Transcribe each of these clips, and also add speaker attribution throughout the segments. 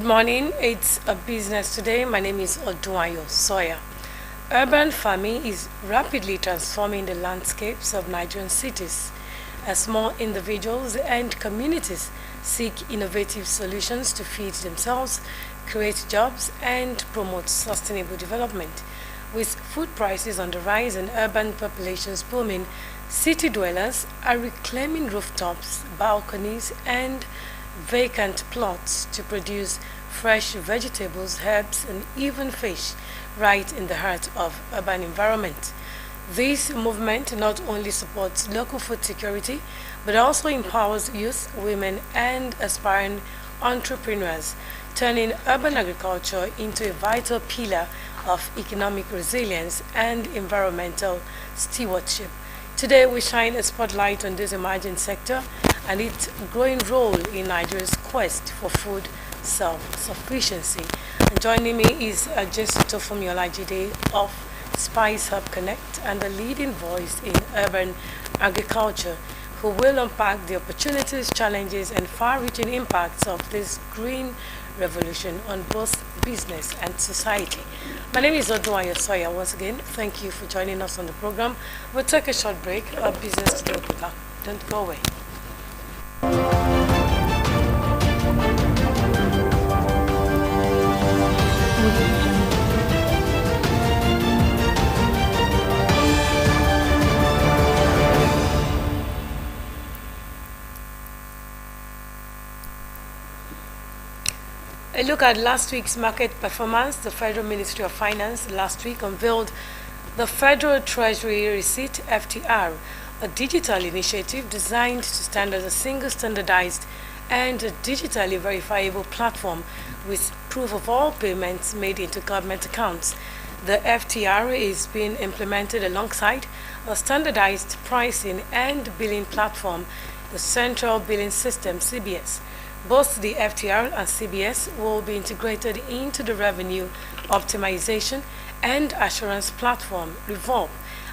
Speaker 1: morning. It's a business today. My name is Odunayo Sawyer. Urban farming is rapidly transforming the landscapes of Nigerian cities as more individuals and communities seek innovative solutions to feed themselves, create jobs, and promote sustainable development. With food prices on the rise and urban populations booming, city dwellers are reclaiming rooftops, balconies, and vacant plots to produce fresh vegetables, herbs, and even fish right in the heart of urban environment. This movement not only supports local food security but also empowers youth, women, and aspiring entrepreneurs, turning urban agriculture into a vital pillar of economic resilience and environmental stewardship. Today, we shine a spotlight on this emerging sector and its growing role in Nigeria's quest for food self-sufficiency. And joining me is Jesuto Olajide of Spice Hub Connect and the leading voice in urban agriculture, who will unpack the opportunities, challenges, and far-reaching impacts of this green revolution on both business and society. My name is Odunayo Sawyer. Once again, thank you for joining us on the program. We'll take a short break. Our business today will be back. Don't go away. A look at last week's market performance. The Federal Ministry of Finance last week unveiled the Federal Treasury Receipt FTR, a digital initiative designed to stand as a single standardized and digitally verifiable platform with proof of all payments made into government accounts. The FTR is being implemented alongside a standardized pricing and billing platform, the Central Billing System (CBS). Both the FTR and CBS will be integrated into the Revenue Optimization and Assurance Platform, REVOLVE,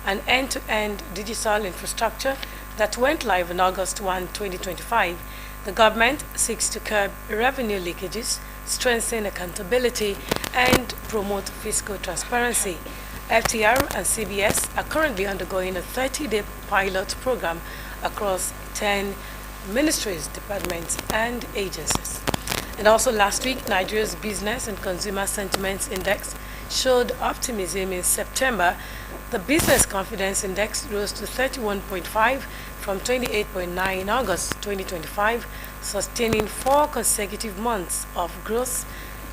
Speaker 1: an end-to-end digital infrastructure that went live on August 1, 2025. The government seeks to curb revenue leakages, strengthen accountability, and promote fiscal transparency. FTR and CBS are currently undergoing a 30-day pilot program across 10 ministries, departments, and agencies. And also last week, Nigeria's Business and Consumer Sentiments Index showed optimism in September. The Business Confidence Index rose to 31.5 from 28.9 in August 2025, sustaining 4 consecutive months of growth.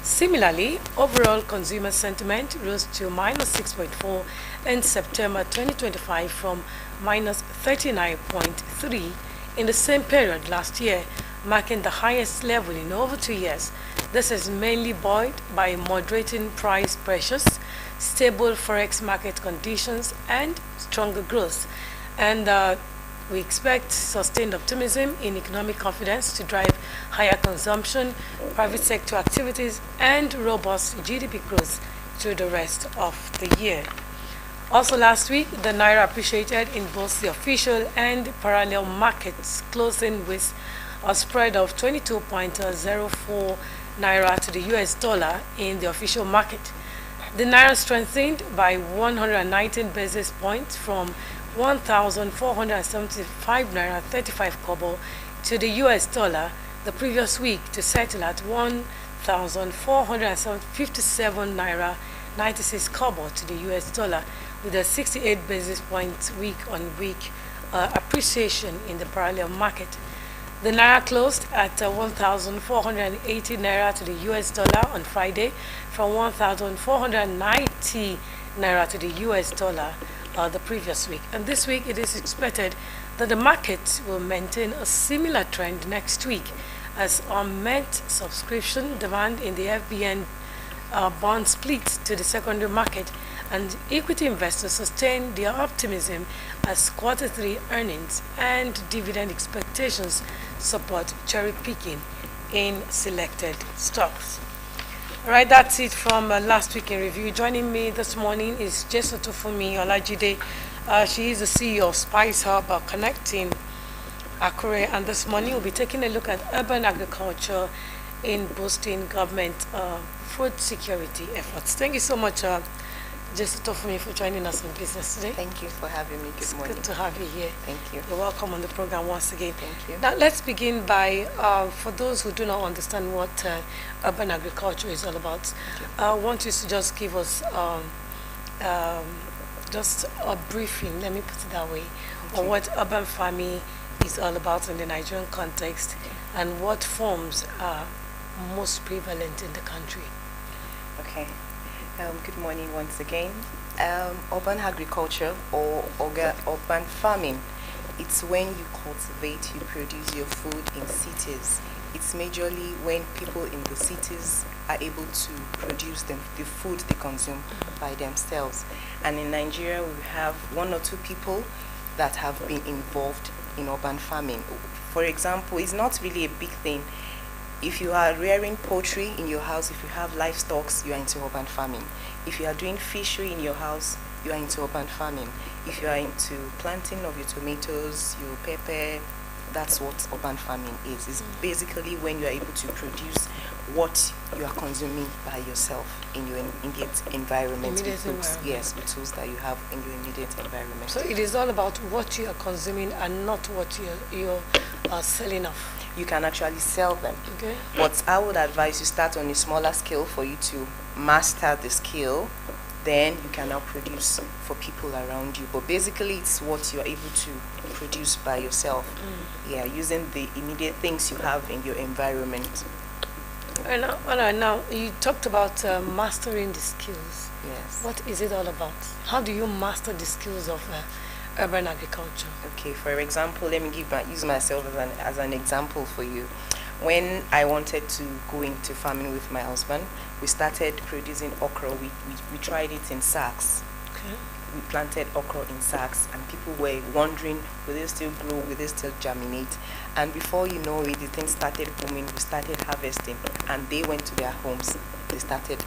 Speaker 1: Similarly, overall consumer sentiment rose to -6.4 in September 2025 from -39.3 in the same period last year, marking the highest level in over 2 years. This is mainly buoyed by moderating price pressures, stable forex market conditions, and stronger growth. And we expect sustained optimism in economic confidence to drive higher consumption, private sector activities, and robust GDP growth through the rest of the year. Also last week, the Naira appreciated in both the official and parallel markets, closing with a spread of 22.04 Naira to the US dollar in the official market. The Naira strengthened by 119 basis points from 1,475 Naira 35 kobo to the US dollar the previous week to settle at 1,457 Naira 96 kobo to the US dollar, with a 68 basis points week-on-week appreciation in the parallel market. The Naira closed at 1,480 Naira to the US dollar on Friday from 1,490 Naira to the US dollar the previous week. And this week it is expected that the market will maintain a similar trend next week as unmet subscription demand in the FBN bond split to the secondary market, and equity investors sustain their optimism as Q3 earnings and dividend expectations support cherry picking in selected stocks. All right, that's it from last week in review. Joining me this morning is Jesuto Olajide. She is the CEO of Spice Hub Connect in Akure, and this morning we'll be taking a look at urban agriculture in boosting government food security efforts. Thank you so much, Jessica, for me for joining us on business today.
Speaker 2: Thank you for having me. Good morning.
Speaker 1: Good to have you here.
Speaker 2: Thank you.
Speaker 1: You're welcome on the program once again.
Speaker 2: Thank you.
Speaker 1: Now, let's begin by, for those who do not understand what urban agriculture is all about, I want you to just give us just a briefing, let me put it that way, on what urban farming is all about in the Nigerian context and what forms are most prevalent in the country.
Speaker 2: Okay. Good morning once again. Urban agriculture or urban farming, it's when you cultivate, you produce your food in cities. It's majorly when people in the cities are able to produce the food they consume by themselves. And in Nigeria, we have one or two people that have been involved in urban farming. For example, it's not really a big thing. If you are rearing poultry in your house, if you have livestock, you are into urban farming. If you are doing fishery in your house, you are into urban farming. If you are into planting of your tomatoes, your pepper, that's what urban farming is. It's basically when you are able to produce what you are consuming by yourself in your immediate environment. Yes, with tools that you have in your immediate environment.
Speaker 1: So it is all about what you are consuming and not what you're selling off.
Speaker 2: You can actually sell them.
Speaker 1: Okay.
Speaker 2: But I would advise you start on a smaller scale for you to master the skill. Then you can now produce for people around you. But basically, it's what you're able to produce by yourself. Yeah, using the immediate things you have in your environment.
Speaker 1: And now you talked about mastering the skills.
Speaker 2: Yes.
Speaker 1: What is it all about? How do you master the skills of urban agriculture?
Speaker 2: Okay, for example, let me use myself as an example for you. When I wanted to go into farming with my husband, we started producing okra. We tried it in sacks.
Speaker 1: Okay.
Speaker 2: We planted okra in sacks, and people were wondering, will they still grow? Will they still germinate? And before you know it, the thing started booming. We started harvesting, and they went to their homes. They started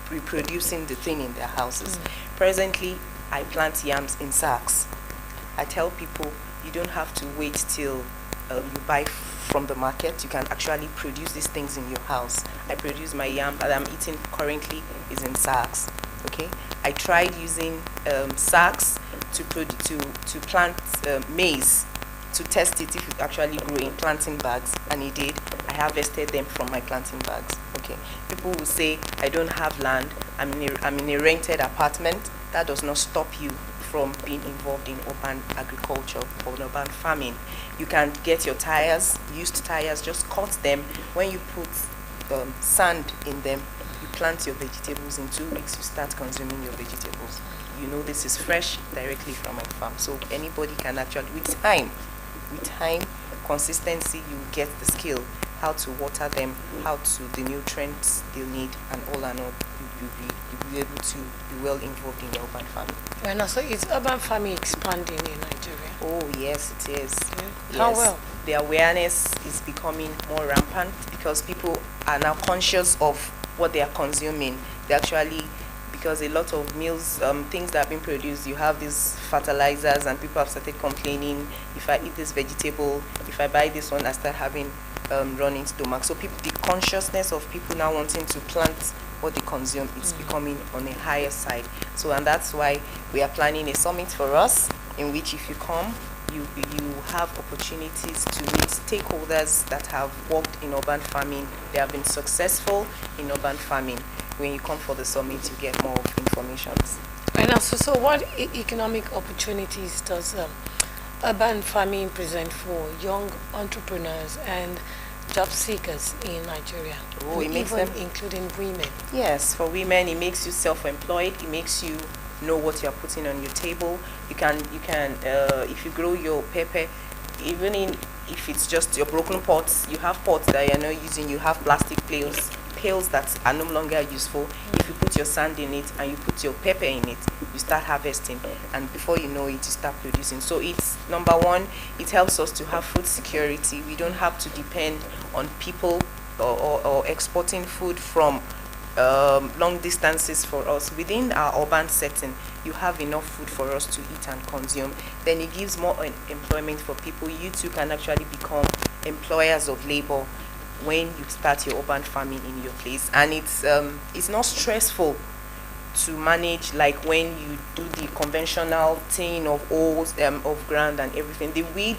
Speaker 2: reproducing the thing in their houses. Presently, I plant yams in sacks. I tell people, you don't have to wait till you buy from the market. You can actually produce these things in your house. I produce my yam that I'm eating currently is in sacks. Okay, I tried using sacks to plant maize, to test it if it actually grew in planting bags, and it did. I harvested them from my planting bags. Okay, people will say I don't have land. I'm in a rented apartment. That does not stop you from being involved in urban agriculture or urban farming. You can get your tires, used tires, just cut them. When you put sand in them, you plant your vegetables. In 2 weeks, you start consuming your vegetables. You know this is fresh directly from my farm. So anybody can actually, with time, consistency, you get the skill, how to water them, how to the nutrients they need, and all you'll be able to be well involved in urban farming.
Speaker 1: And also, is urban farming expanding in Nigeria?
Speaker 2: Oh yes, it is.
Speaker 1: Yeah.
Speaker 2: Yes.
Speaker 1: How well?
Speaker 2: The awareness is becoming more rampant because people are now conscious of what they are consuming. They actually, because a lot of meals, things that have been produced, you have these fertilizers, and people have started complaining. If I eat this vegetable, if I buy this one, I start having running stomach. So the consciousness of people now wanting to plant what they consume, it's becoming on a higher side. So, and that's why we are planning a summit for us, in which if you come, you have opportunities to meet stakeholders that have worked in urban farming. They have been successful in urban farming. When you come for the summit, you get more information.
Speaker 1: And also, so what economic opportunities does urban farming present for young entrepreneurs and job seekers in Nigeria?
Speaker 2: Oh, it makes them,
Speaker 1: including women.
Speaker 2: Yes, for women, it makes you self-employed. It makes you know what you're putting on your table. You can if you grow your pepper, even if it's just your broken pots, you have pots that you're not using. You have plastic pails that are no longer useful. If you put your sand in it and you put your pepper in it, you start harvesting, and before you know it, you start producing. So it's number one, it helps us to have food security. We don't have to depend on people or exporting food from long distances for us. Within our urban setting, you have enough food for us to eat and consume. Then it gives more employment for people. You too can actually become employers of labor. when you start your urban farming in your place, and it's not stressful to manage like when you do the conventional thing of oats, of ground and everything. The weed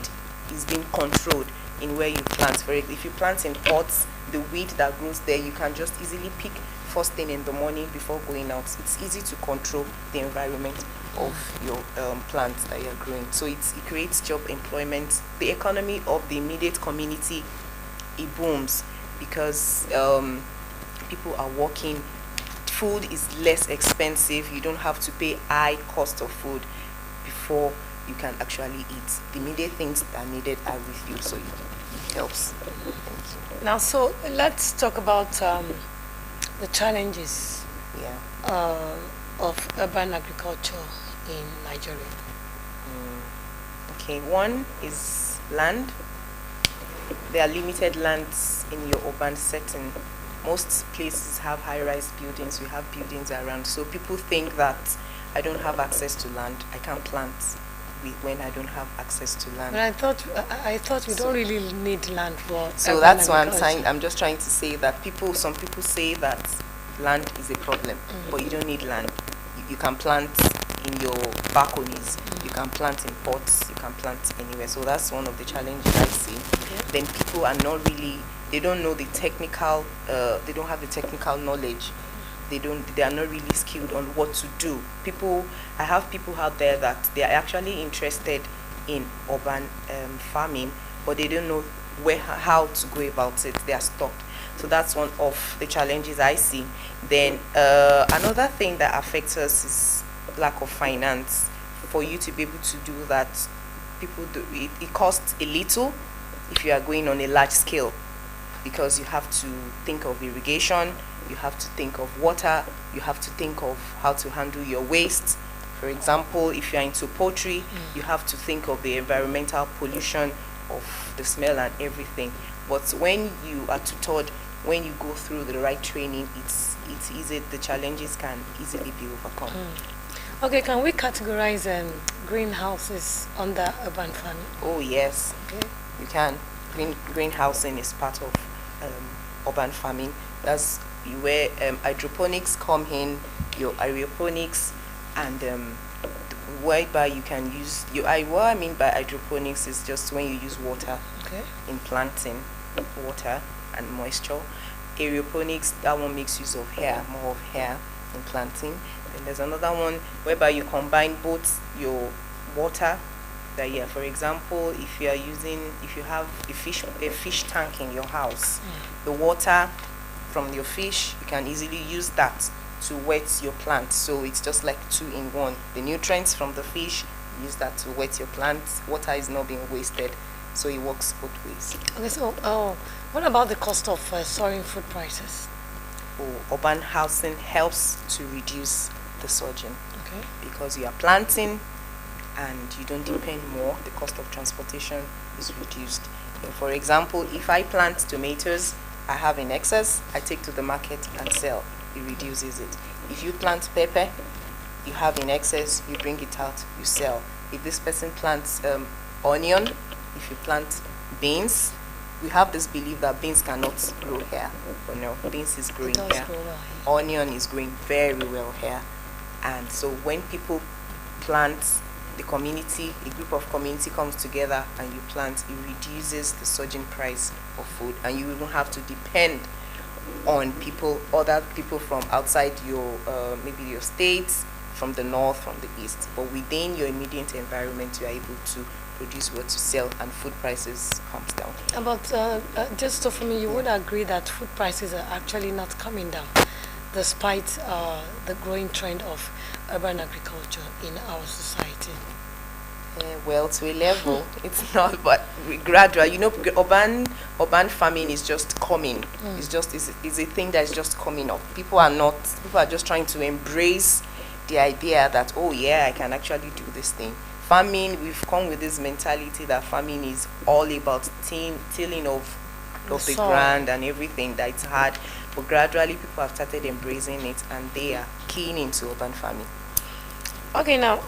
Speaker 2: is being controlled in where you plant. For if you plant in pots, the weed that grows there you can just easily pick first thing in the morning before going out. It's easy to control the environment of your plants that you're growing. So it creates job employment. The economy of the immediate community, it booms because people are working. Food is less expensive. You don't have to pay high cost of food before you can actually eat. The immediate things that are needed are with you, so it helps. Thank
Speaker 1: Now, so let's talk about the challenges
Speaker 2: you. Yeah.
Speaker 1: of urban agriculture in Nigeria.
Speaker 2: Okay, one is land. There are limited lands in your urban setting. Most places have high-rise buildings. We have buildings around, so people think that I don't have access to land, I can't plant when I don't have access to land.
Speaker 1: But I thought we don't really need land for
Speaker 2: So
Speaker 1: urban
Speaker 2: that's why
Speaker 1: agriculture.
Speaker 2: I'm just trying to say that some people say that land is a problem, but you don't need land. You can plant in your balconies, you can plant in pots, you can plant anywhere. So that's one of the challenges I see.
Speaker 1: Okay.
Speaker 2: Then people are not really, they don't know the technical, they don't have the technical knowledge. They are not really skilled on what to do. I have people out there that they are actually interested in urban farming, but they don't know how to go about it. They are stuck. So that's one of the challenges I see. Then another thing that affects us is lack of finance. For you to be able to do that, it costs a little if you are going on a large scale, because you have to think of irrigation, you have to think of water, you have to think of how to handle your waste. For example, if you are into poultry, you have to think of the environmental pollution of the smell and everything. But when you are tutored, when you go through the right training, it's easy. The challenges can easily be overcome.
Speaker 1: Okay, can we categorize greenhouses under urban farming?
Speaker 2: Oh yes,
Speaker 1: Okay.
Speaker 2: you can. Greenhousing is part of urban farming. That's where hydroponics come in, your aeroponics, and whereby you can use what I mean by hydroponics is just when you use water
Speaker 1: Okay.
Speaker 2: in planting, water and moisture. Aeroponics, that one makes use of more of air in planting. And there's another one whereby you combine both your water. For example, if you have a fish tank in your house, the water from your fish, you can easily use that to wet your plant. So it's just like 2 in 1. The nutrients from the fish, use that to wet your plant. Water is not being wasted, so it works both ways.
Speaker 1: Okay, so what about the cost of soaring food prices?
Speaker 2: Urban housing helps to reduce the surging
Speaker 1: Okay.
Speaker 2: because you are planting and you don't depend more. The cost of transportation is reduced. For example, if I plant tomatoes, I have in excess, I take to the market and sell. It reduces it. If you plant pepper, you have in excess, you bring it out, you sell. If this person plants onion, if you plant beans, we have this belief that beans cannot grow here. But no, beans is growing
Speaker 1: does
Speaker 2: here.
Speaker 1: grow well
Speaker 2: Onion is growing very well here. And so when people plant, a group of community comes together and you plant, it reduces the surging price of food, and you don't have to depend on other people from outside your maybe your states, from the north, from the east. But within your immediate environment, you are able to produce what to sell, and food prices comes down.
Speaker 1: But just so for me, you would agree that food prices are actually not coming down, despite the growing trend of urban agriculture in our society?
Speaker 2: Well, to a level, it's not, but gradual. Urban farming is just coming. It's a thing that's just coming up. People are just trying to embrace the idea that, oh yeah, I can actually do this thing. Farming, we've come with this mentality that farming is all about tilling of the
Speaker 1: soil.
Speaker 2: ground and everything, that it's hard. But gradually, people have started embracing it, and they are keen into urban farming.
Speaker 1: Okay, now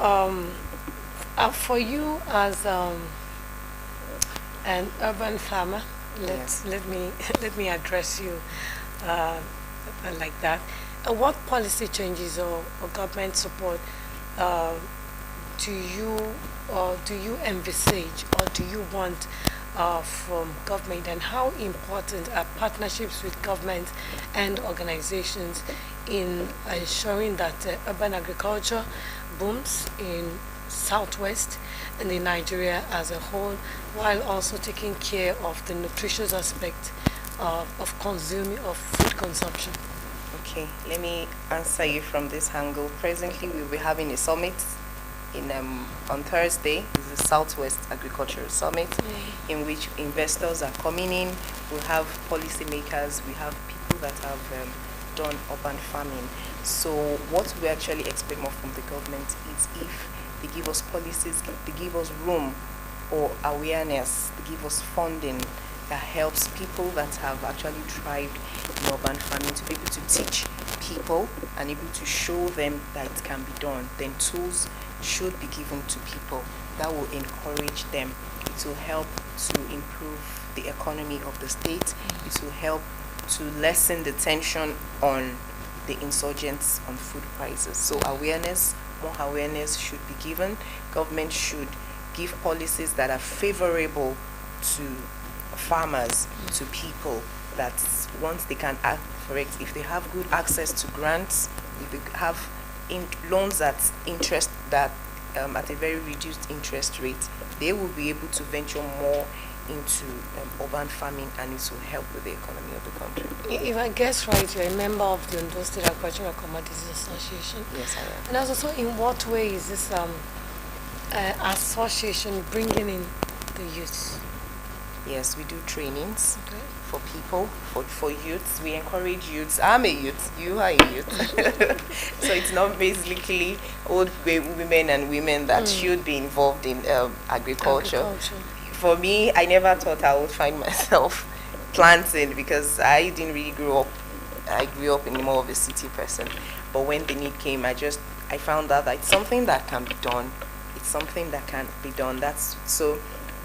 Speaker 1: for you as an urban farmer,
Speaker 2: Yes.
Speaker 1: let me let me address you uh, like that. What policy changes or government support uh, do you or do you envisage or do you want from government, and how important are partnerships with government and organizations in ensuring that urban agriculture booms in southwest and in Nigeria as a whole, while also taking care of the nutritious aspect of consuming of food consumption?
Speaker 2: Okay, let me answer you from this angle. Presently, we'll be having a summit in on Thursday. This is Southwest Agricultural Summit, in which investors are coming in. We have policymakers, we have people that have done urban farming. So what we actually expect more from the government is if they give us policies, they give us room or awareness, they give us funding that helps people that have actually thrived in urban farming to be able to teach people and able to show them that it can be done. Then tools should be given to people that will encourage them. It will help to improve the economy of the state. It will help to lessen the tension on the insurgents on food prices. So more awareness should be given. Government should give policies that are favorable to farmers, to people, that once they can act for it, if they have good access to grants, if they have loans at interest that at a very reduced interest rate, they will be able to venture more into urban farming, and it will help with the economy of the country.
Speaker 1: If I guess right, you're a member of the Ondo State Agricultural Commodities Association.
Speaker 2: Yes, I am.
Speaker 1: And also, in what way is this association bringing in the youth?
Speaker 2: Yes, we do trainings
Speaker 1: Okay.
Speaker 2: for people, for youths. We encourage youths. I'm a youth, you are a youth. So it's not basically old women and women that should be involved in agriculture. For me, I never thought I would find myself planting, because I didn't really grow up. I grew up in more of a city person. But when the need came, I found out that it's something that can be done. It's something that can be done. That's so.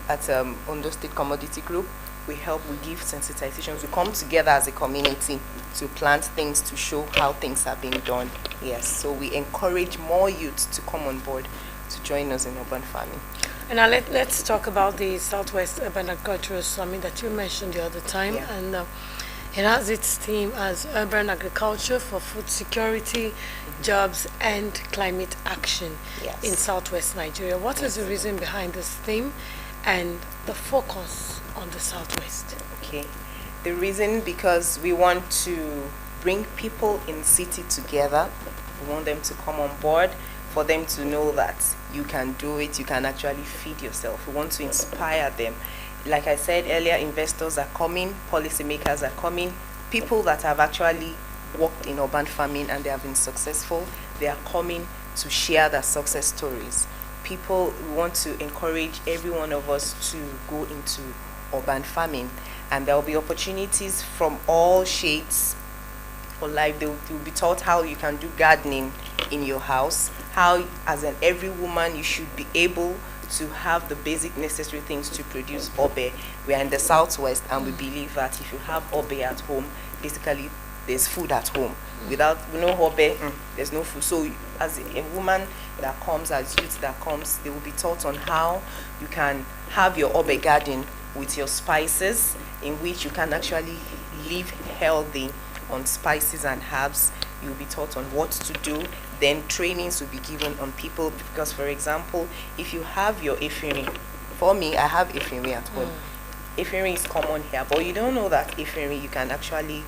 Speaker 2: At Ondo State Commodity Group, we give sensitizations. We come together as a community to plant things, to show how things are being done. Yes, so we encourage more youths to come on board to join us in urban farming.
Speaker 1: And now let's talk about the Southwest Urban Agricultural Summit that you mentioned the other time.
Speaker 2: Yeah.
Speaker 1: And it has its theme as urban agriculture for food security, jobs, and climate action
Speaker 2: Yes.
Speaker 1: in Southwest Nigeria. What is the reason behind this theme and the focus on the Southwest?
Speaker 2: Okay. The reason, because we want to bring people in city together. We want them to come on board, for them to know that you can do it, you can actually feed yourself. We want to inspire them. Like I said earlier, investors are coming, policymakers are coming, people that have actually worked in urban farming and they have been successful, they are coming to share their success stories. We want to encourage every one of us to go into urban farming, and there will be opportunities from all shades for life. They will be taught how you can do gardening in your house, how as every woman you should be able to have the basic necessary things to produce obe. We are in the Southwest, and we believe that if you have obe at home, basically there's food at home. Without no obe, there's no food. So as a woman that comes, as youth that comes, they will be taught on how you can have your obe garden with your spices, in which you can actually live healthy on spices and herbs. You'll be taught on what to do. Then trainings will be given on people, because for example, if you have your efirin, for me, I have efirin at home. Efirin is common here, but you don't know that efirin, you can actually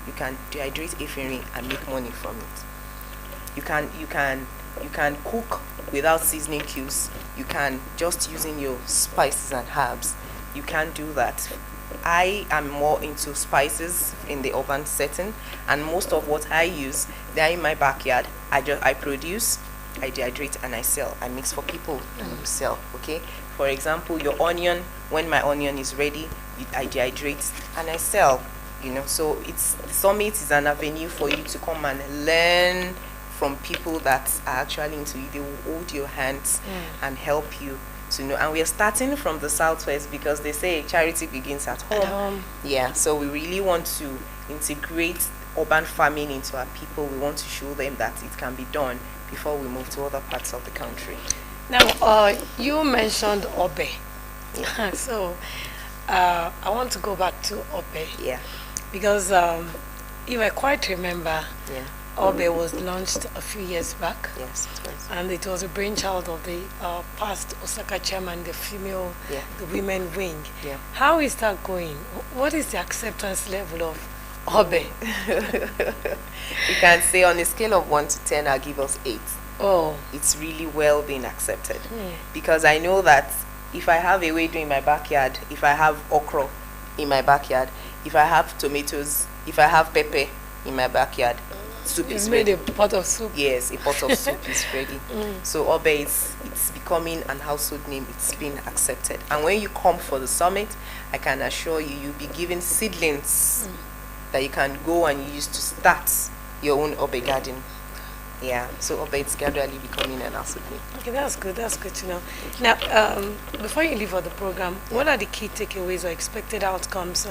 Speaker 2: you can dehydrate efirin and make money from it. You can cook without seasoning cubes. You can just using your spices and herbs. You can do that. I am more into spices in the urban setting, and most of what I use, they're in my backyard. I produce, I dehydrate, and I sell. I mix for people to sell. Okay. For example, your onion. When my onion is ready, I dehydrate and I sell. So the summit is an avenue for you to come and learn from people that are actually into it. They will hold your hands and help you to know. And we are starting from the southwest because they say charity begins at home. Yeah, so we really want to integrate urban farming into our people. We want to show them that it can be done before we move to other parts of the country.
Speaker 1: Now, you mentioned Obe.
Speaker 2: Yeah.
Speaker 1: So, I want to go back to Obe.
Speaker 2: Yeah.
Speaker 1: Because if I quite remember,
Speaker 2: Yeah.
Speaker 1: Obe was launched a few years back.
Speaker 2: Yes, it was.
Speaker 1: And it was a brainchild of the past Osrc chairman, the female,
Speaker 2: Yeah.
Speaker 1: the women wing.
Speaker 2: Yeah.
Speaker 1: How is that going? What is the acceptance level of Obe?
Speaker 2: You can say on a scale of 1 to 10, I'll give us 8.
Speaker 1: Oh.
Speaker 2: It's really well being accepted. Because I know that if I have a wedu in my backyard, if I have okra in my backyard, if I have tomatoes, if I have pepper in my backyard, soup
Speaker 1: It's
Speaker 2: is
Speaker 1: made
Speaker 2: ready.
Speaker 1: a pot of soup.
Speaker 2: Yes, a pot of soup is ready. So Obe it's becoming an household name. It's been accepted. And when you come for the summit, I can assure you, you'll be given seedlings that you can go and use to start your own Obe garden. Yeah, so Obe it's gradually becoming an household name.
Speaker 1: Okay, that's good. That's good to know. Now, before you leave for the program, what are the key takeaways or expected outcomes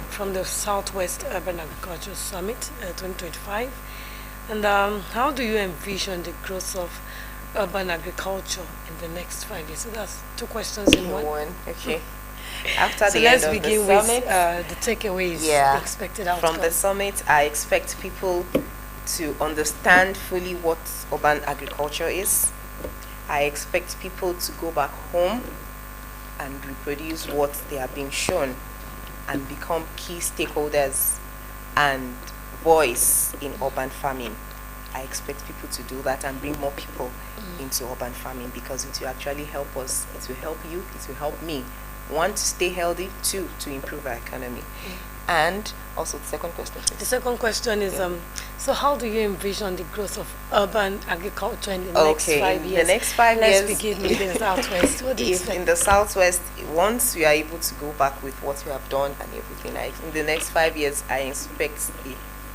Speaker 1: from the Southwest Urban Agriculture Summit 2025? And how do you envision the growth of urban agriculture in the next 5 years? So that's 2 questions in one.
Speaker 2: Okay. After
Speaker 1: So
Speaker 2: the
Speaker 1: let's
Speaker 2: end of
Speaker 1: begin
Speaker 2: the
Speaker 1: with
Speaker 2: summit,
Speaker 1: the takeaways,
Speaker 2: Yeah.
Speaker 1: the expected outcomes.
Speaker 2: from the summit, I expect people to understand fully what urban agriculture is. I expect people to go back home and reproduce what they are being shown and become key stakeholders and voice in urban farming. I expect people to do that and bring more people into urban farming because it will actually help us. It will help you. It will help me. 1, to stay healthy. 2, to improve our economy. And also the second question, please.
Speaker 1: The second question is, so how do you envision the growth of urban agriculture in the next 5
Speaker 2: in
Speaker 1: years?
Speaker 2: the next 5 years.
Speaker 1: Let's begin with the Southwest. What do you
Speaker 2: If
Speaker 1: expect?
Speaker 2: in the southwest, once we are able to go back with what we have done and everything, in the next 5 years, I expect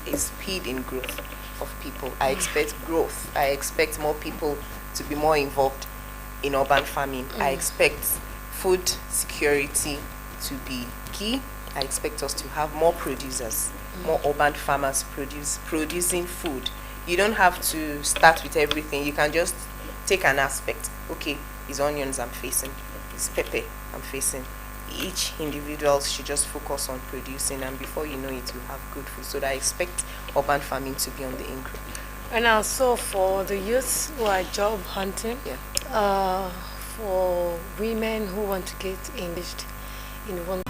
Speaker 2: a speed in growth of people. I expect growth. I expect more people to be more involved in urban farming. I expect food security to be key. I expect us to have more producers, more urban farmers producing food. You don't have to start with everything. You can just take an aspect. Okay, it's onions I'm facing, it's pepper I'm facing. Each individual should just focus on producing, and before you know it, you have good food. So that I expect urban farming to be on the increase.
Speaker 1: And also for the youths who are job hunting, for women who want to get engaged in one